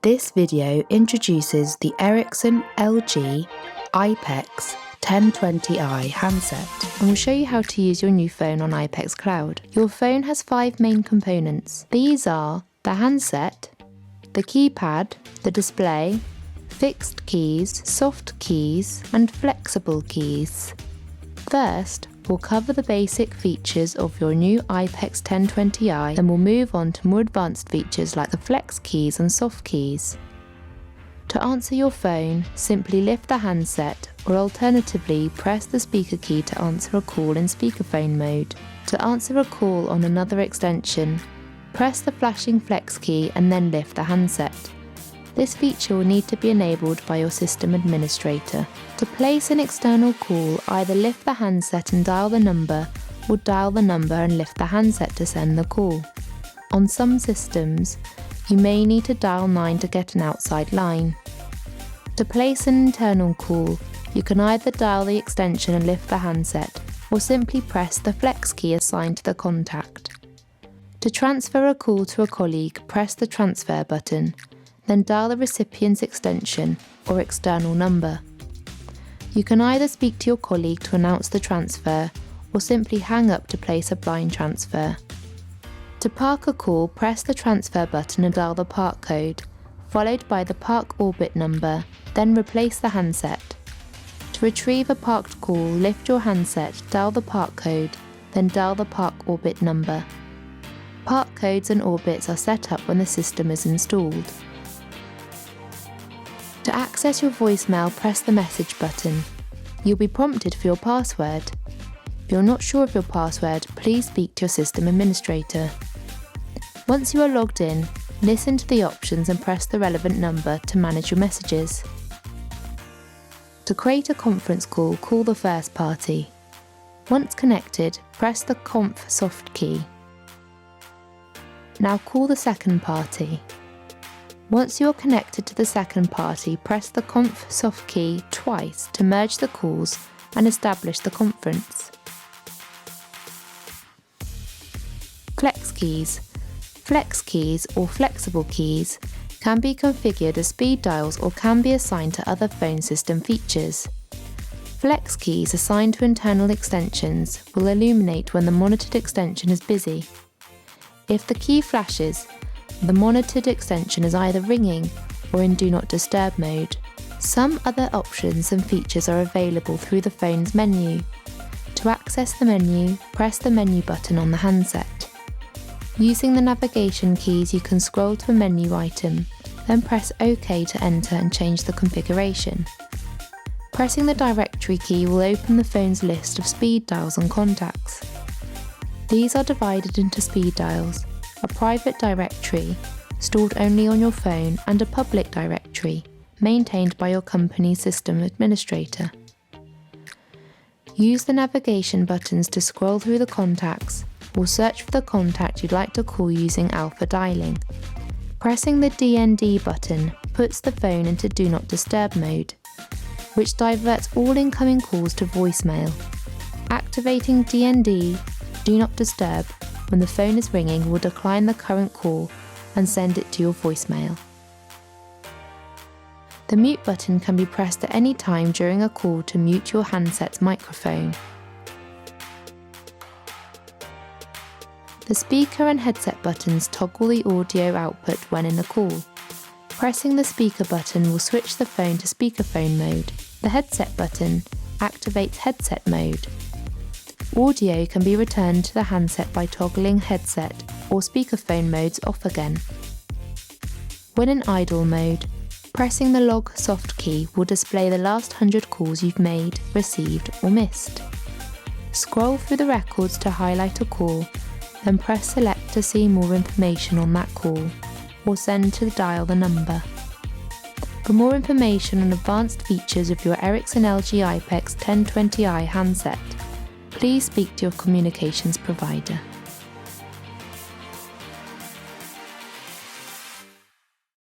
This video introduces the Ericsson-LG iPECS 1020i handset and will show you how to use your new phone on iPECS Cloud. Your phone has 5 main components. These are the handset, the keypad, the display, fixed keys, soft keys, and flexible keys. First, we'll cover the basic features of your new iPECS 1020i, then we'll move on to more advanced features like the flex keys and soft keys. To answer your phone, simply lift the handset or alternatively press the speaker key to answer a call in speakerphone mode. To answer a call on another extension, press the flashing flex key and then lift the handset. This feature will need to be enabled by your system administrator. To place an external call, either lift the handset and dial the number, or dial the number and lift the handset to send the call. On some systems, you may need to dial 9 to get an outside line. To place an internal call, you can either dial the extension and lift the handset, or simply press the flex key assigned to the contact. To transfer a call to a colleague, press the transfer button, then dial the recipient's extension or external number. You can either speak to your colleague to announce the transfer or simply hang up to place a blind transfer. To park a call, press the transfer button and dial the park code, followed by the park orbit number, then replace the handset. To retrieve a parked call, lift your handset, dial the park code, then dial the park orbit number. Park codes and orbits are set up when the system is installed. To access your voicemail, press the message button. You'll be prompted for your password. If you're not sure of your password, please speak to your system administrator. Once you are logged in, listen to the options and press the relevant number to manage your messages. To create a conference call, call the first party. Once connected, press the conf soft key. Now call the second party. Once you are connected to the second party, press the conf soft key twice to merge the calls and establish the conference. Flex keys. Flex keys or flexible keys can be configured as speed dials or can be assigned to other phone system features. Flex keys assigned to internal extensions will illuminate when the monitored extension is busy. If the key flashes, the monitored extension is either ringing or in Do Not Disturb mode. Some other options and features are available through the phone's menu. To access the menu, press the menu button on the handset. Using the navigation keys, you can scroll to a menu item, then press OK to enter and change the configuration. Pressing the directory key will open the phone's list of speed dials and contacts. These are divided into speed dials, a private directory stored only on your phone, and a public directory maintained by your company's system administrator. Use the navigation buttons to scroll through the contacts or search for the contact you'd like to call using alpha dialing. Pressing the DND button puts the phone into Do Not Disturb mode, which diverts all incoming calls to voicemail. Activating DND, Do Not Disturb, when the phone is ringing will decline the current call and send it to your voicemail. The mute button can be pressed at any time during a call to mute your handset's microphone. The speaker and headset buttons toggle the audio output when in a call. Pressing the speaker button will switch the phone to speakerphone mode. The headset button activates headset mode. Audio can be returned to the handset by toggling headset or speakerphone modes off again. When in idle mode, pressing the log soft key will display the last 100 calls you've made, received or missed. Scroll through the records to highlight a call, then press select to see more information on that call, or send to dial the number. For more information on advanced features of your Ericsson-LG iPECS 1020i handset, please speak to your communications provider.